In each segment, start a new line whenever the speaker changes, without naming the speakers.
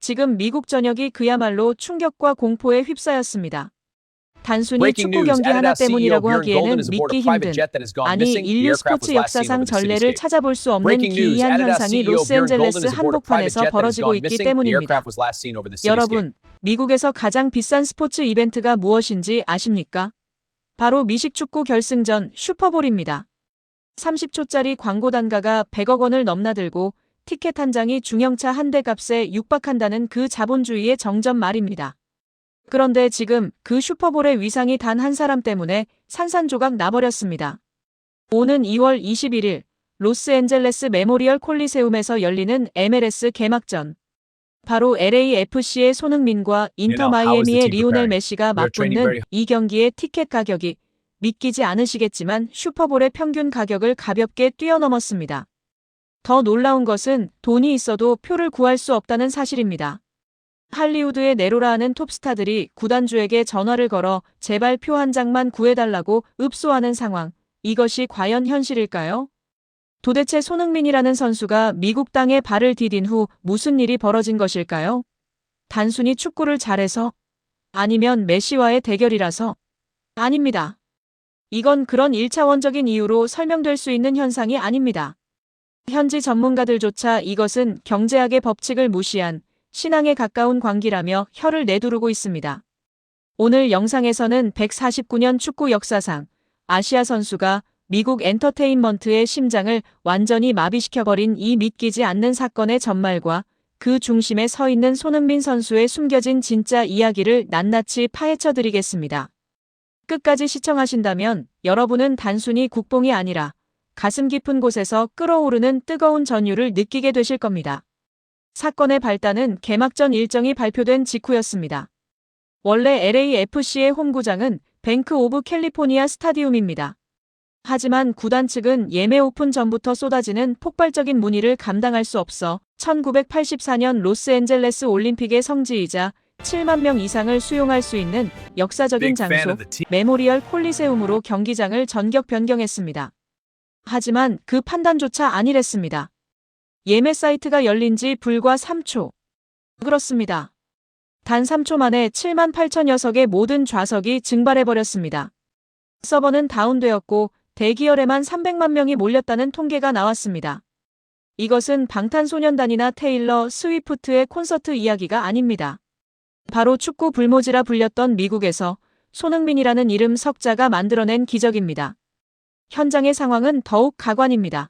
지금 미국 전역이 그야말로 충격과 공포에 휩싸였습니다. 단순히 축구 경기 하나 때문이라고 하기에는 믿기 힘든, 아니 인류 스포츠 역사상 전례를 찾아볼 수 없는 기이한 현상이 로스앤젤레스 한복판에서 벌어지고 있기 때문입니다. 여러분, 미국에서 가장 비싼 스포츠 이벤트가 무엇인지 아십니까? 바로 미식축구 결승전 슈퍼볼입니다. 30초짜리 광고 단가가 100억 원을 넘나들고 티켓 한 장이 중형차 한 대 값에 육박한다는 그 자본주의의 정점 말입니다. 그런데 지금 그 슈퍼볼의 위상이 단 한 사람 때문에 산산조각 나버렸습니다. 오는 2월 21일 로스앤젤레스 메모리얼 콜리세움에서 열리는 MLS 개막전. 바로 LAFC의 손흥민과 인터 마이애미의 리오넬 메시가 맞붙는 이 경기의 티켓 가격이 믿기지 않으시겠지만 슈퍼볼의 평균 가격을 가볍게 뛰어넘었습니다. 더 놀라운 것은 돈이 있어도 표를 구할 수 없다는 사실입니다. 할리우드의 네로라 하는 톱스타들이 구단주에게 전화를 걸어 제발 표 한 장만 구해달라고 읍소하는 상황. 이것이 과연 현실일까요? 도대체 손흥민이라는 선수가 미국 땅에 발을 디딘 후 무슨 일이 벌어진 것일까요? 단순히 축구를 잘해서? 아니면 메시와의 대결이라서? 아닙니다. 이건 그런 1차원적인 이유로 설명될 수 있는 현상이 아닙니다. 현지 전문가들조차 이것은 경제학의 법칙을 무시한 신앙에 가까운 광기라며 혀를 내두르고 있습니다. 오늘 영상에서는 149년 축구 역사상 아시아 선수가 미국 엔터테인먼트의 심장을 완전히 마비시켜버린 이 믿기지 않는 사건의 전말과 그 중심에 서 있는 손흥민 선수의 숨겨진 진짜 이야기를 낱낱이 파헤쳐드리겠습니다. 끝까지 시청하신다면 여러분은 단순히 국뽕이 아니라 가슴 깊은 곳에서 끓어오르는 뜨거운 전율을 느끼게 되실 겁니다. 사건의 발단은 개막전 일정이 발표된 직후였습니다. 원래 LAFC의 홈구장은 뱅크 오브 캘리포니아 스타디움입니다. 하지만 구단 측은 예매 오픈 전부터 쏟아지는 폭발적인 문의를 감당할 수 없어 1984년 로스앤젤레스 올림픽의 성지이자 7만 명 이상을 수용할 수 있는 역사적인 장소 메모리얼 콜리세움으로 경기장을 전격 변경했습니다. 하지만 그 판단조차 아니랬습니다. 예매 사이트가 열린 지 불과 3초. 그렇습니다. 단 3초 만에 7만 8천 녀석의 모든 좌석이 증발해버렸습니다. 서버는 다운되었고 대기열에만 300만 명이 몰렸다는 통계가 나왔습니다. 이것은 방탄소년단이나 테일러 스위프트의 콘서트 이야기가 아닙니다. 바로 축구 불모지라 불렸던 미국에서 손흥민이라는 이름 석자가 만들어낸 기적입니다. 현장의 상황은 더욱 가관입니다.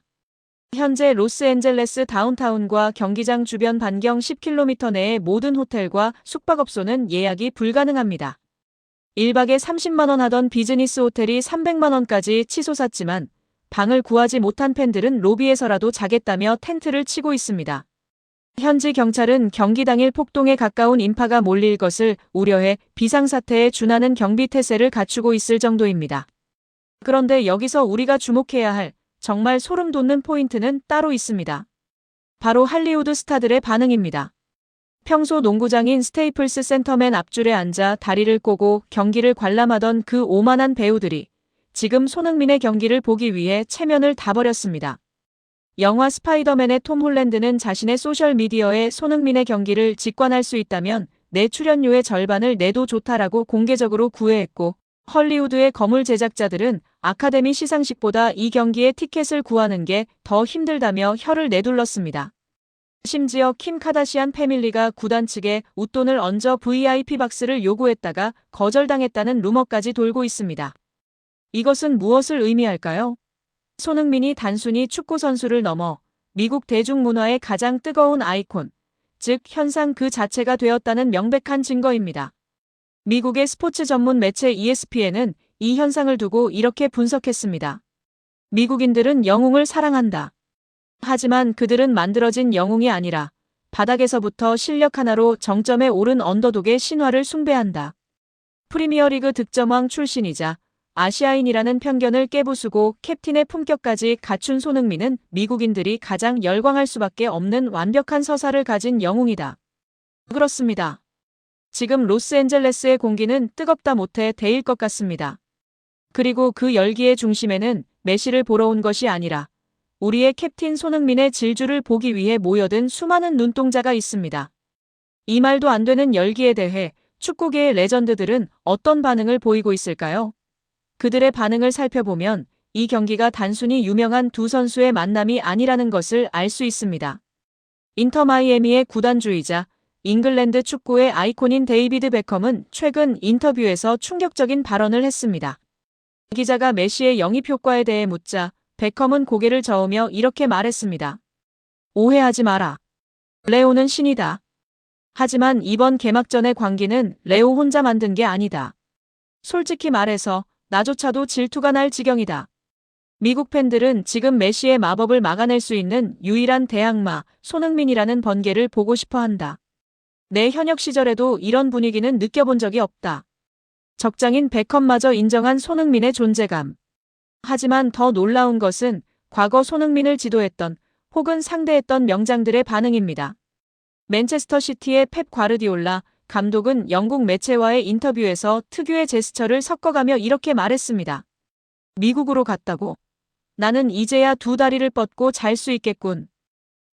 현재 로스앤젤레스 다운타운과 경기장 주변 반경 10km 내의 모든 호텔과 숙박업소는 예약이 불가능합니다. 1박에 30만 원 하던 비즈니스 호텔이 300만 원까지 치솟았지만 방을 구하지 못한 팬들은 로비에서라도 자겠다며 텐트를 치고 있습니다. 현지 경찰은 경기 당일 폭동에 가까운 인파가 몰릴 것을 우려해 비상사태에 준하는 경비 태세를 갖추고 있을 정도입니다. 그런데 여기서 우리가 주목해야 할 정말 소름 돋는 포인트는 따로 있습니다. 바로 할리우드 스타들의 반응입니다. 평소 농구장인 스테이플스 센터맨 앞줄에 앉아 다리를 꼬고 경기를 관람하던 그 오만한 배우들이 지금 손흥민의 경기를 보기 위해 체면을 다버렸습니다. 영화 스파이더맨의 톰 홀랜드는 자신의 소셜미디어에 손흥민의 경기를 직관할 수 있다면 내 출연료의 절반을 내도 좋다라고 공개적으로 구애했고 헐리우드의 거물 제작자들은 아카데미 시상식보다 이 경기의 티켓을 구하는 게 더 힘들다며 혀를 내둘렀습니다. 심지어 킴 카다시안 패밀리가 구단 측에 웃돈을 얹어 VIP 박스를 요구했다가 거절당했다는 루머까지 돌고 있습니다. 이것은 무엇을 의미할까요? 손흥민이 단순히 축구 선수를 넘어 미국 대중문화의 가장 뜨거운 아이콘, 즉 현상 그 자체가 되었다는 명백한 증거입니다. 미국의 스포츠 전문 매체 ESPN은 이 현상을 두고 이렇게 분석했습니다. 미국인들은 영웅을 사랑한다. 하지만 그들은 만들어진 영웅이 아니라 바닥에서부터 실력 하나로 정점에 오른 언더독의 신화를 숭배한다. 프리미어리그 득점왕 출신이자 아시아인이라는 편견을 깨부수고 캡틴의 품격까지 갖춘 손흥민은 미국인들이 가장 열광할 수밖에 없는 완벽한 서사를 가진 영웅이다. 그렇습니다. 지금 로스앤젤레스의 공기는 뜨겁다 못해 데일 것 같습니다. 그리고 그 열기의 중심에는 메시를 보러 온 것이 아니라 우리의 캡틴 손흥민의 질주를 보기 위해 모여든 수많은 눈동자가 있습니다. 이 말도 안 되는 열기에 대해 축구계의 레전드들은 어떤 반응을 보이고 있을까요? 그들의 반응을 살펴보면 이 경기가 단순히 유명한 두 선수의 만남이 아니라는 것을 알 수 있습니다. 인터 마이애미의 구단주이자 잉글랜드 축구의 아이콘인 데이비드 베컴은 최근 인터뷰에서 충격적인 발언을 했습니다. 기자가 메시의 영입 효과에 대해 묻자 베컴은 고개를 저으며 이렇게 말했습니다. 오해하지 마라. 레오는 신이다. 하지만 이번 개막전의 광기는 레오 혼자 만든 게 아니다. 솔직히 말해서 나조차도 질투가 날 지경이다. 미국 팬들은 지금 메시의 마법을 막아낼 수 있는 유일한 대항마 손흥민이라는 번개를 보고 싶어 한다. 내 현역 시절에도 이런 분위기는 느껴본 적이 없다. 적장인 베컴마저 인정한 손흥민의 존재감. 하지만 더 놀라운 것은 과거 손흥민을 지도했던 혹은 상대했던 명장들의 반응입니다. 맨체스터 시티의 펩 과르디올라 감독은 영국 매체와의 인터뷰에서 특유의 제스처를 섞어가며 이렇게 말했습니다. 미국으로 갔다고. 나는 이제야 두 다리를 뻗고 잘 수 있겠군.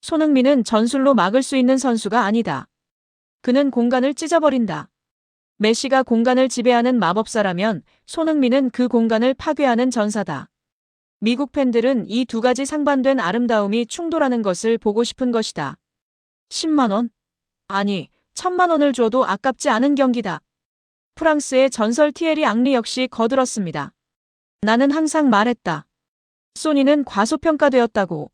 손흥민은 전술로 막을 수 있는 선수가 아니다. 그는 공간을 찢어버린다. 메시가 공간을 지배하는 마법사라면 손흥민은 그 공간을 파괴하는 전사다. 미국 팬들은 이 두 가지 상반된 아름다움이 충돌하는 것을 보고 싶은 것이다. 10만 원? 아니, 1000만 원을 줘도 아깝지 않은 경기다. 프랑스의 전설 티에리 앙리 역시 거들었습니다. 나는 항상 말했다. 소니는 과소평가되었다고.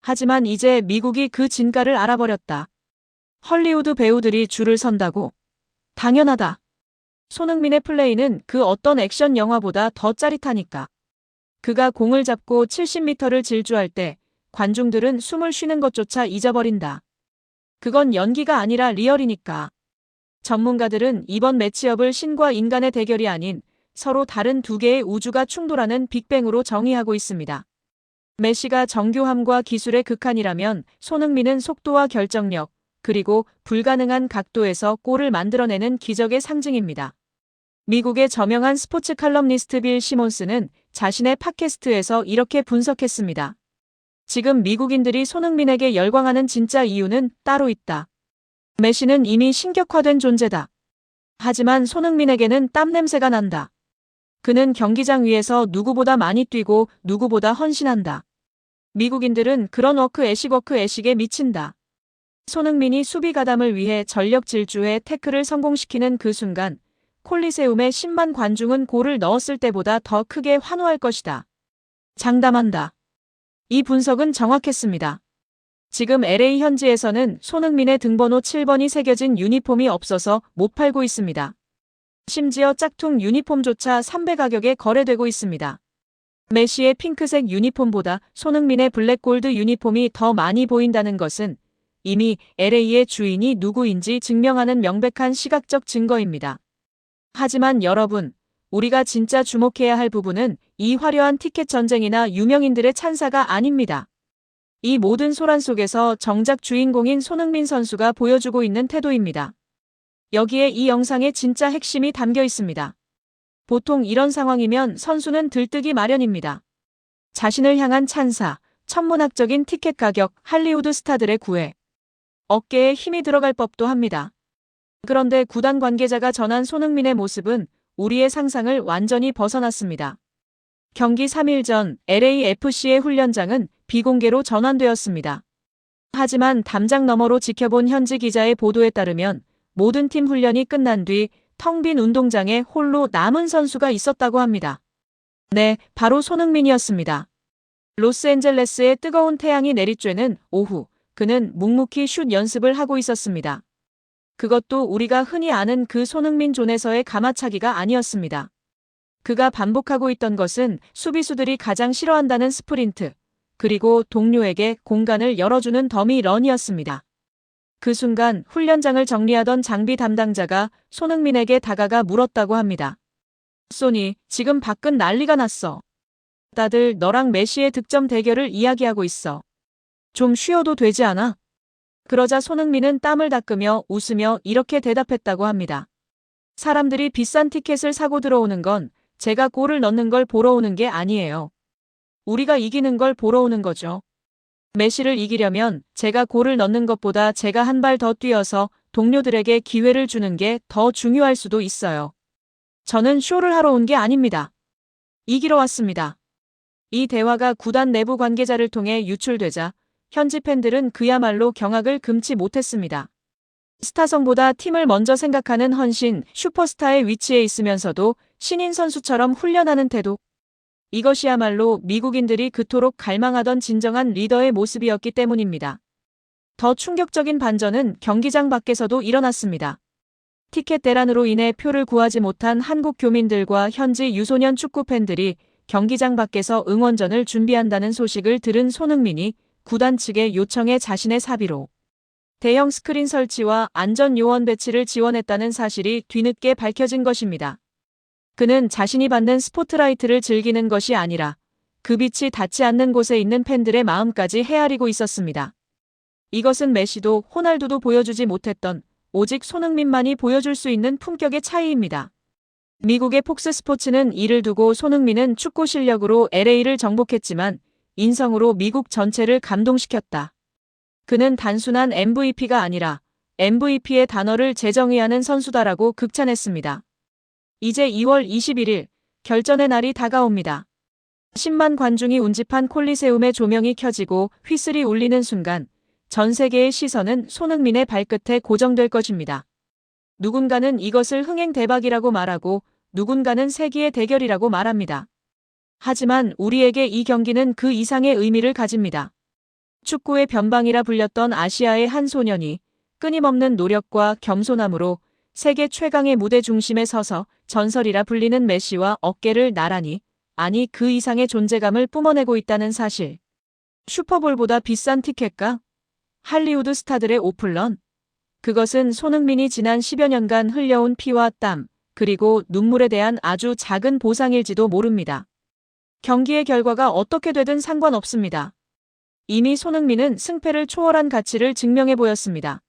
하지만 이제 미국이 그 진가를 알아버렸다. 헐리우드 배우들이 줄을 선다고. 당연하다. 손흥민의 플레이는 그 어떤 액션 영화보다 더 짜릿하니까. 그가 공을 잡고 70m를 질주할 때 관중들은 숨을 쉬는 것조차 잊어버린다. 그건 연기가 아니라 리얼이니까. 전문가들은 이번 매치업을 신과 인간의 대결이 아닌 서로 다른 두 개의 우주가 충돌하는 빅뱅으로 정의하고 있습니다. 메시가 정교함과 기술의 극한이라면 손흥민은 속도와 결정력, 그리고 불가능한 각도에서 골을 만들어내는 기적의 상징입니다. 미국의 저명한 스포츠 칼럼니스트 빌 시몬스는 자신의 팟캐스트에서 이렇게 분석했습니다. 지금 미국인들이 손흥민에게 열광하는 진짜 이유는 따로 있다. 메시는 이미 신격화된 존재다. 하지만 손흥민에게는 땀 냄새가 난다. 그는 경기장 위에서 누구보다 많이 뛰고 누구보다 헌신한다. 미국인들은 그런 워크 애식에 미친다. 손흥민이 수비 가담을 위해 전력 질주해 태클을 성공시키는 그 순간 콜리세움의 10만 관중은 골을 넣었을 때보다 더 크게 환호할 것이다. 장담한다. 이 분석은 정확했습니다. 지금 LA 현지에서는 손흥민의 등번호 7번이 새겨진 유니폼이 없어서 못 팔고 있습니다. 심지어 짝퉁 유니폼조차 3배 가격에 거래되고 있습니다. 메시의 핑크색 유니폼보다 손흥민의 블랙골드 유니폼이 더 많이 보인다는 것은 이미 LA의 주인이 누구인지 증명하는 명백한 시각적 증거입니다. 하지만 여러분, 우리가 진짜 주목해야 할 부분은 이 화려한 티켓 전쟁이나 유명인들의 찬사가 아닙니다. 이 모든 소란 속에서 정작 주인공인 손흥민 선수가 보여주고 있는 태도입니다. 여기에 이 영상의 진짜 핵심이 담겨 있습니다. 보통 이런 상황이면 선수는 들뜨기 마련입니다. 자신을 향한 찬사, 천문학적인 티켓 가격, 할리우드 스타들의 구애. 어깨에 힘이 들어갈 법도 합니다. 그런데 구단 관계자가 전한 손흥민의 모습은 우리의 상상을 완전히 벗어났습니다. 경기 3일 전 LAFC의 훈련장은 비공개로 전환되었습니다. 하지만 담장 너머로 지켜본 현지 기자의 보도에 따르면 모든 팀 훈련이 끝난 뒤 텅 빈 운동장에 홀로 남은 선수가 있었다고 합니다. 네, 바로 손흥민이었습니다. 로스앤젤레스의 뜨거운 태양이 내리쬐는 오후, 그는 묵묵히 슛 연습을 하고 있었습니다. 그것도 우리가 흔히 아는 그 손흥민 존에서의 가마차기가 아니었습니다. 그가 반복하고 있던 것은 수비수들이 가장 싫어한다는 스프린트, 그리고 동료에게 공간을 열어주는 더미 런이었습니다. 그 순간 훈련장을 정리하던 장비 담당자가 손흥민에게 다가가 물었다고 합니다. 소니, 지금 밖은 난리가 났어. 다들 너랑 메시의 득점 대결을 이야기하고 있어. 좀 쉬어도 되지 않아? 그러자 손흥민은 땀을 닦으며 웃으며 이렇게 대답했다고 합니다. 사람들이 비싼 티켓을 사고 들어오는 건 제가 골을 넣는 걸 보러 오는 게 아니에요. 우리가 이기는 걸 보러 오는 거죠. 메시를 이기려면 제가 골을 넣는 것보다 제가 한 발 더 뛰어서 동료들에게 기회를 주는 게 더 중요할 수도 있어요. 저는 쇼를 하러 온 게 아닙니다. 이기러 왔습니다. 이 대화가 구단 내부 관계자를 통해 유출되자 현지 팬들은 그야말로 경악을 금치 못했습니다. 스타성보다 팀을 먼저 생각하는 헌신, 슈퍼스타의 위치에 있으면서도 신인 선수처럼 훈련하는 태도. 이것이야말로 미국인들이 그토록 갈망하던 진정한 리더의 모습이었기 때문입니다. 더 충격적인 반전은 경기장 밖에서도 일어났습니다. 티켓 대란으로 인해 표를 구하지 못한 한국 교민들과 현지 유소년 축구 팬들이 경기장 밖에서 응원전을 준비한다는 소식을 들은 손흥민이 구단 측의 요청에 자신의 사비로 대형 스크린 설치와 안전 요원 배치를 지원했다는 사실이 뒤늦게 밝혀진 것입니다. 그는 자신이 받는 스포트라이트를 즐기는 것이 아니라 그 빛이 닿지 않는 곳에 있는 팬들의 마음까지 헤아리고 있었습니다. 이것은 메시도 호날두도 보여주지 못했던 오직 손흥민만이 보여줄 수 있는 품격의 차이입니다. 미국의 폭스 스포츠는 이를 두고 손흥민은 축구 실력으로 LA를 정복했지만 인성으로 미국 전체를 감동시켰다. 그는 단순한 MVP가 아니라 MVP의 단어를 재정의하는 선수다라고 극찬했습니다. 이제 2월 21일 결전의 날이 다가옵니다. 10만 관중이 운집한 콜리세움의 조명이 켜지고 휘슬이 울리는 순간 전 세계의 시선은 손흥민의 발끝에 고정될 것입니다. 누군가는 이것을 흥행 대박이라고 말하고 누군가는 세기의 대결이라고 말합니다. 하지만 우리에게 이 경기는 그 이상의 의미를 가집니다. 축구의 변방이라 불렸던 아시아의 한 소년이 끊임없는 노력과 겸손함으로 세계 최강의 무대 중심에 서서 전설이라 불리는 메시와 어깨를 나란히, 아니 그 이상의 존재감을 뿜어내고 있다는 사실. 슈퍼볼보다 비싼 티켓가? 할리우드 스타들의 오플런? 그것은 손흥민이 지난 10여 년간 흘려온 피와 땀, 그리고 눈물에 대한 아주 작은 보상일지도 모릅니다. 경기의 결과가 어떻게 되든 상관없습니다. 이미 손흥민은 승패를 초월한 가치를 증명해 보였습니다.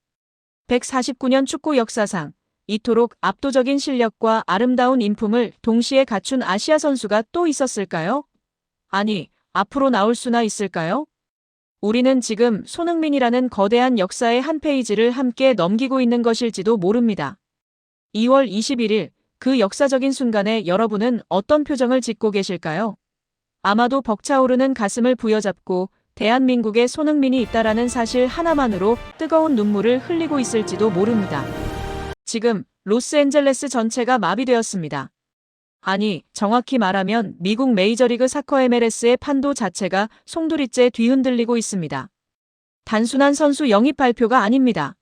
149년 축구 역사상 이토록 압도적인 실력과 아름다운 인품을 동시에 갖춘 아시아 선수가 또 있었을까요? 아니, 앞으로 나올 수나 있을까요? 우리는 지금 손흥민이라는 거대한 역사의 한 페이지를 함께 넘기고 있는 것일지도 모릅니다. 2월 21일 그 역사적인 순간에 여러분은 어떤 표정을 짓고 계실까요? 아마도 벅차오르는 가슴을 부여잡고 대한민국에 손흥민이 있다라는 사실 하나만으로 뜨거운 눈물을 흘리고 있을지도 모릅니다. 지금 로스앤젤레스 전체가 마비되었습니다. 아니, 정확히 말하면 미국 메이저리그 사커 MLS의 판도 자체가 송두리째 뒤흔들리고 있습니다. 단순한 선수 영입 발표가 아닙니다.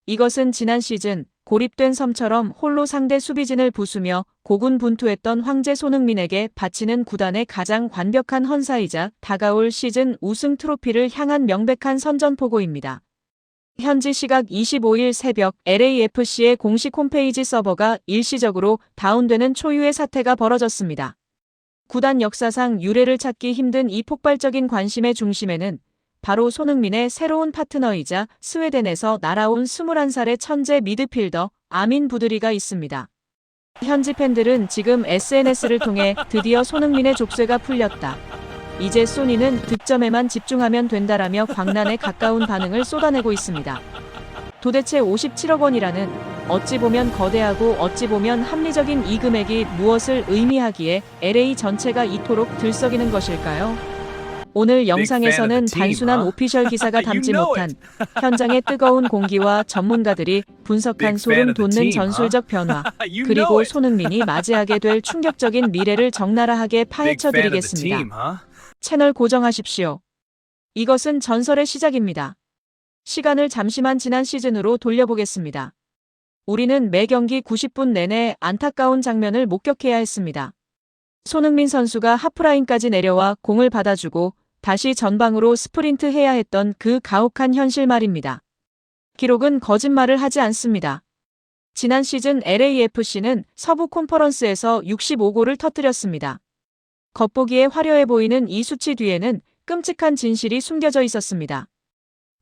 이것은 지난 시즌 고립된 섬처럼 홀로 상대 수비진을 부수며 고군분투했던 황제 손흥민에게 바치는 구단의 가장 완벽한 헌사이자 다가올 시즌 우승 트로피를 향한 명백한 선전포고입니다. 현지 시각 25일 새벽 LAFC의 공식 홈페이지 서버가 일시적으로 다운되는 초유의 사태가 벌어졌습니다. 구단 역사상 유례를 찾기 힘든 이 폭발적인 관심의 중심에는 바로 손흥민의 새로운 파트너이자 스웨덴에서 날아온 21살의 천재 미드필더 아민 부드리가 있습니다. 현지 팬들은 지금 SNS를 통해 드디어 손흥민의 족쇄가 풀렸다. 이제 소니는 득점에만 집중하면 된다라며 광란에 가까운 반응을 쏟아내고 있습니다. 도대체 57억 원이라는 어찌 보면 거대하고 어찌 보면 합리적인 이 금액이 무엇을 의미하기에 LA 전체가 이토록 들썩이는 것일까요? 오늘 영상에서는 단순한 오피셜 기사가 담지 못한 현장의 뜨거운 공기와 전문가들이 분석한 소름 돋는 전술적 변화, 그리고 손흥민이 맞이하게 될 충격적인 미래를 적나라하게 파헤쳐드리겠습니다. 채널 고정하십시오. 이것은 전설의 시작입니다. 시간을 잠시만 지난 시즌으로 돌려보겠습니다. 우리는 매 경기 90분 내내 안타까운 장면을 목격해야 했습니다. 손흥민 선수가 하프라인까지 내려와 공을 받아주고 다시 전방으로 스프린트 해야 했던 그 가혹한 현실 말입니다. 기록은 거짓말을 하지 않습니다. 지난 시즌 LAFC는 서부 컨퍼런스에서 65골을 터뜨렸습니다. 겉보기에 화려해 보이는 이 수치 뒤에는 끔찍한 진실이 숨겨져 있었습니다.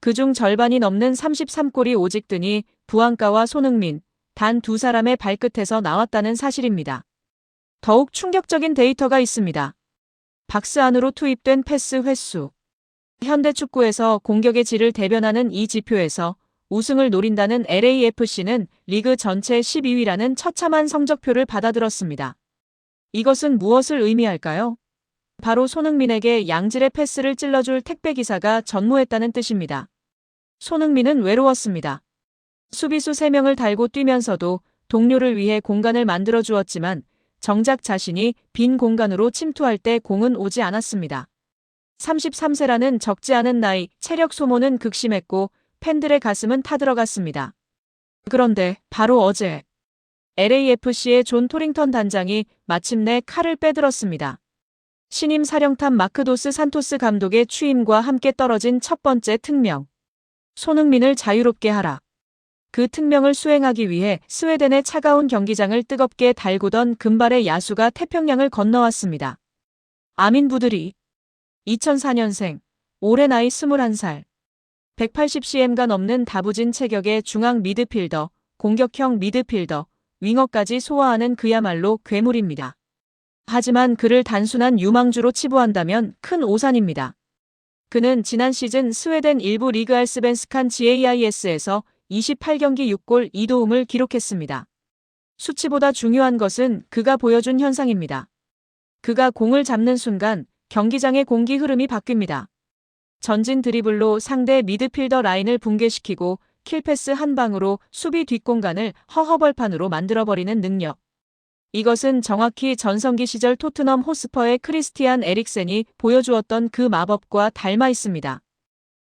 그중 절반이 넘는 33골이 오직 드니 부안가와 손흥민, 단 두 사람의 발끝에서 나왔다는 사실입니다. 더욱 충격적인 데이터가 있습니다. 박스 안으로 투입된 패스 횟수. 현대 축구에서 공격의 질을 대변하는 이 지표에서 우승을 노린다는 LAFC는 리그 전체 12위라는 처참한 성적표를 받아들었습니다. 이것은 무엇을 의미할까요? 바로 손흥민에게 양질의 패스를 찔러줄 택배기사가 전무했다는 뜻입니다. 손흥민은 외로웠습니다. 수비수 3명을 달고 뛰면서도 동료를 위해 공간을 만들어 주었지만 정작 자신이 빈 공간으로 침투할 때 공은 오지 않았습니다. 33세라는 적지 않은 나이, 체력 소모는 극심했고 팬들의 가슴은 타들어갔습니다. 그런데 바로 어제 LAFC의 존 토링턴 단장이 마침내 칼을 빼들었습니다. 신임 사령탑 마크도스 산토스 감독의 취임과 함께 떨어진 첫 번째 특명. 손흥민을 자유롭게 하라. 그 특명을 수행하기 위해 스웨덴의 차가운 경기장을 뜨겁게 달구던 금발의 야수가 태평양을 건너왔습니다. 아민 부드리. 2004년생. 올해 나이 21살. 180cm가 넘는 다부진 체격의 중앙 미드필더, 공격형 미드필더, 윙어까지 소화하는 그야말로 괴물입니다. 하지만 그를 단순한 유망주로 치부한다면 큰 오산입니다. 그는 지난 시즌 스웨덴 일부 리그 알스벤스칸 GAIS에서 28경기 6골 2도움을 기록했습니다. 수치보다 중요한 것은 그가 보여준 현상입니다. 그가 공을 잡는 순간 경기장의 공기 흐름이 바뀝니다. 전진 드리블로 상대 미드필더 라인을 붕괴시키고 킬패스 한 방으로 수비 뒷공간을 허허벌판으로 만들어버리는 능력. 이것은 정확히 전성기 시절 토트넘 호스퍼의 크리스티안 에릭센이 보여주었던 그 마법과 닮아 있습니다.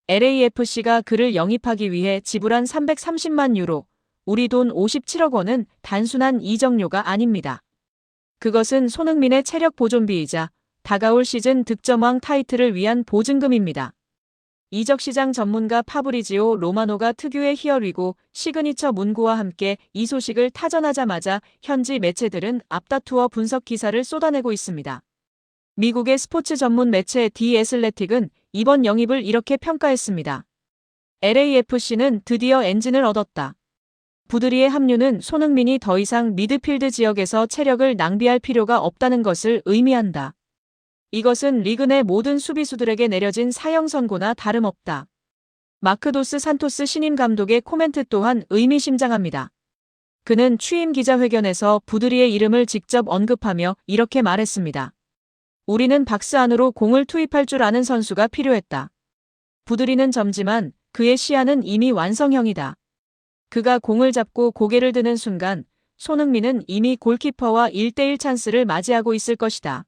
LAFC가 그를 영입하기 위해 지불한 330만 유로, 우리 돈 57억 원은 단순한 이적료가 아닙니다. 그것은 손흥민의 체력 보존비이자 다가올 시즌 득점왕 타이틀을 위한 보증금입니다. 이적시장 전문가 파브리지오 로마노가 특유의 희열이고 시그니처 문구와 함께 이 소식을 타전하자마자 현지 매체들은 앞다투어 분석 기사를 쏟아내고 있습니다. 미국의 스포츠 전문 매체 디 애슬레틱은 이번 영입을 이렇게 평가했습니다. LAFC는 드디어 엔진을 얻었다. 부드리의 합류는 손흥민이 더 이상 미드필드 지역에서 체력을 낭비할 필요가 없다는 것을 의미한다. 이것은 리그 내 모든 수비수들에게 내려진 사형 선고나 다름없다. 마크도스 산토스 신임 감독의 코멘트 또한 의미심장합니다. 그는 취임 기자회견에서 부드리의 이름을 직접 언급하며 이렇게 말했습니다. 우리는 박스 안으로 공을 투입할 줄 아는 선수가 필요했다. 부드리는 젊지만 그의 시야는 이미 완성형이다. 그가 공을 잡고 고개를 드는 순간 손흥민은 이미 골키퍼와 1대1 찬스를 맞이하고 있을 것이다.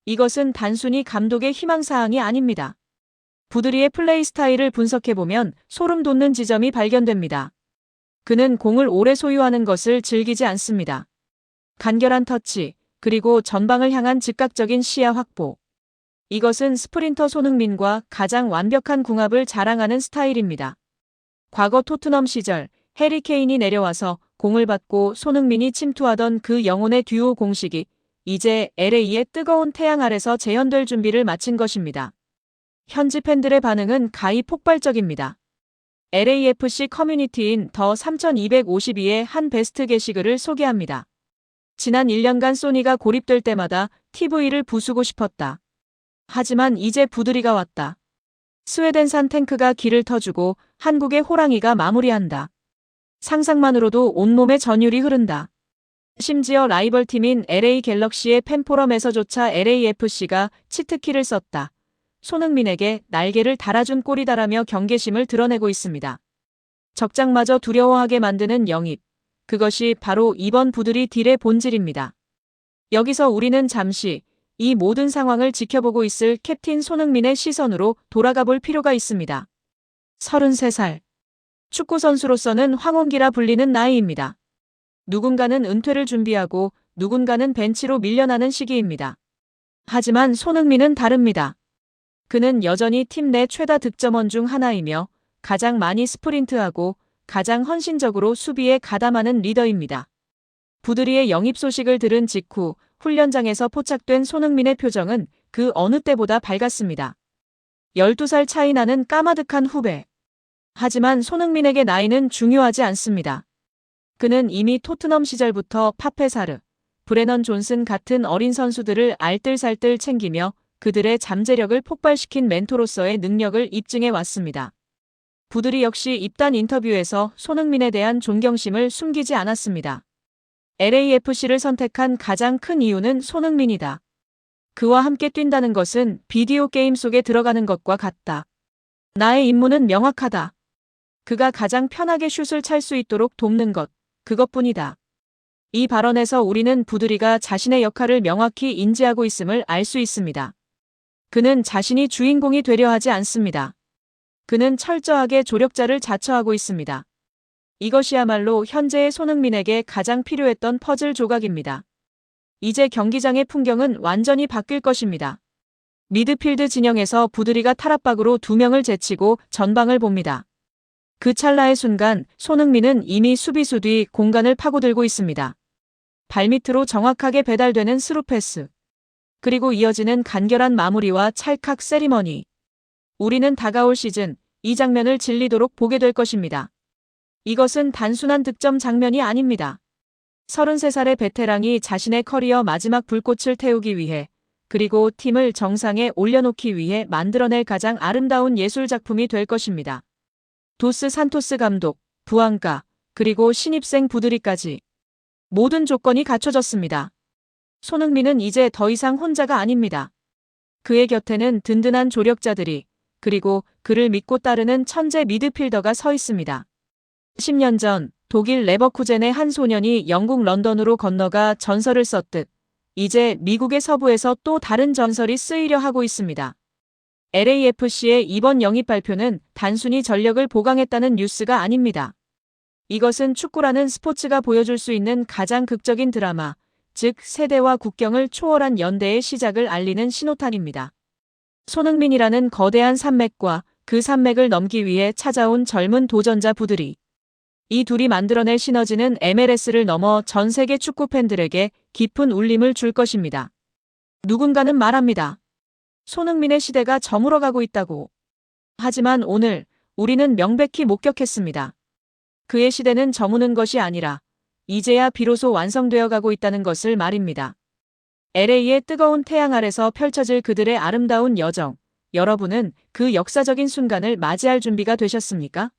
이것은 단순히 감독의 희망사항이 아닙니다. 부드리의 플레이 스타일을 분석해보면 소름 돋는 지점이 발견됩니다. 그는 공을 오래 소유하는 것을 즐기지 않습니다. 간결한 터치, 그리고 전방을 향한 즉각적인 시야 확보. 이것은 스프린터 손흥민과 가장 완벽한 궁합을 자랑하는 스타일입니다. 과거 토트넘 시절 해리 케인이 내려와서 공을 받고 손흥민이 침투하던 그 영혼의 듀오 공식이 이제 LA의 뜨거운 태양 아래서 재현될 준비를 마친 것입니다. 현지 팬들의 반응은 가히 폭발적입니다. LAFC 커뮤니티인 더 3252의 한 베스트 게시글을 소개합니다. 지난 1년간 소니가 고립될 때마다 TV를 부수고 싶었다. 하지만 이제 부드리가 왔다. 스웨덴산 탱크가 길을 터주고 한국의 호랑이가 마무리한다. 상상만으로도 온몸에 전율이 흐른다. 심지어 라이벌 팀인 LA 갤럭시의 팬포럼에서조차 LAFC가 치트키를 썼다. 손흥민에게 날개를 달아준 꼴이다라며 경계심을 드러내고 있습니다. 적장마저 두려워하게 만드는 영입. 그것이 바로 이번 부드리 딜의 본질입니다. 여기서 우리는 잠시 이 모든 상황을 지켜보고 있을 캡틴 손흥민의 시선으로 돌아가 볼 필요가 있습니다. 33살. 축구선수로서는 황혼기라 불리는 나이입니다. 누군가는 은퇴를 준비하고 누군가는 벤치로 밀려나는 시기입니다. 하지만 손흥민은 다릅니다. 그는 여전히 팀 내 최다 득점원 중 하나이며 가장 많이 스프린트하고 가장 헌신적으로 수비에 가담하는 리더입니다. 부드리의 영입 소식을 들은 직후 훈련장에서 포착된 손흥민의 표정은 그 어느 때보다 밝았습니다. 12살 차이 나는 까마득한 후배. 하지만 손흥민에게 나이는 중요하지 않습니다. 그는 이미 토트넘 시절부터 파페사르, 브레넌 존슨 같은 어린 선수들을 알뜰살뜰 챙기며 그들의 잠재력을 폭발시킨 멘토로서의 능력을 입증해 왔습니다. 부들이 역시 입단 인터뷰에서 손흥민에 대한 존경심을 숨기지 않았습니다. LAFC를 선택한 가장 큰 이유는 손흥민이다. 그와 함께 뛴다는 것은 비디오 게임 속에 들어가는 것과 같다. 나의 임무는 명확하다. 그가 가장 편하게 슛을 찰 수 있도록 돕는 것, 그것뿐이다. 이 발언에서 우리는 부드리가 자신의 역할을 명확히 인지하고 있음을 알 수 있습니다. 그는 자신이 주인공이 되려 하지 않습니다. 그는 철저하게 조력자를 자처하고 있습니다. 이것이야말로 현재의 손흥민에게 가장 필요했던 퍼즐 조각입니다. 이제 경기장의 풍경은 완전히 바뀔 것입니다. 미드필드 진영에서 부드리가 탈압박으로 2명을 제치고 전방을 봅니다. 그 찰나의 순간 손흥민은 이미 수비수 뒤 공간을 파고들고 있습니다. 발밑으로 정확하게 배달되는 스루 패스. 그리고 이어지는 간결한 마무리와 찰칵 세리머니. 우리는 다가올 시즌 이 장면을 질리도록 보게 될 것입니다. 이것은 단순한 득점 장면이 아닙니다. 33살의 베테랑이 자신의 커리어 마지막 불꽃을 태우기 위해 그리고 팀을 정상에 올려놓기 위해 만들어낼 가장 아름다운 예술작품이 될 것입니다. 도스 산토스 감독, 부안가, 그리고 신입생 부드리까지 모든 조건이 갖춰졌습니다. 손흥민은 이제 더 이상 혼자가 아닙니다. 그의 곁에는 든든한 조력자들이 그리고 그를 믿고 따르는 천재 미드필더가 서 있습니다. 10년 전 독일 레버쿠젠의 한 소년이 영국 런던으로 건너가 전설을 썼듯 이제 미국의 서부에서 또 다른 전설이 쓰이려 하고 있습니다. LAFC의 이번 영입 발표는 단순히 전력을 보강했다는 뉴스가 아닙니다. 이것은 축구라는 스포츠가 보여줄 수 있는 가장 극적인 드라마, 즉 세대와 국경을 초월한 연대의 시작을 알리는 신호탄입니다. 손흥민이라는 거대한 산맥과 그 산맥을 넘기 위해 찾아온 젊은 도전자 부드리. 이 둘이 만들어낼 시너지는 MLS를 넘어 전 세계 축구 팬들에게 깊은 울림을 줄 것입니다. 누군가는 말합니다. 손흥민의 시대가 저물어가고 있다고. 하지만 오늘 우리는 명백히 목격했습니다. 그의 시대는 저무는 것이 아니라 이제야 비로소 완성되어 가고 있다는 것을 말입니다. LA의 뜨거운 태양 아래서 펼쳐질 그들의 아름다운 여정. 여러분은 그 역사적인 순간을 맞이할 준비가 되셨습니까?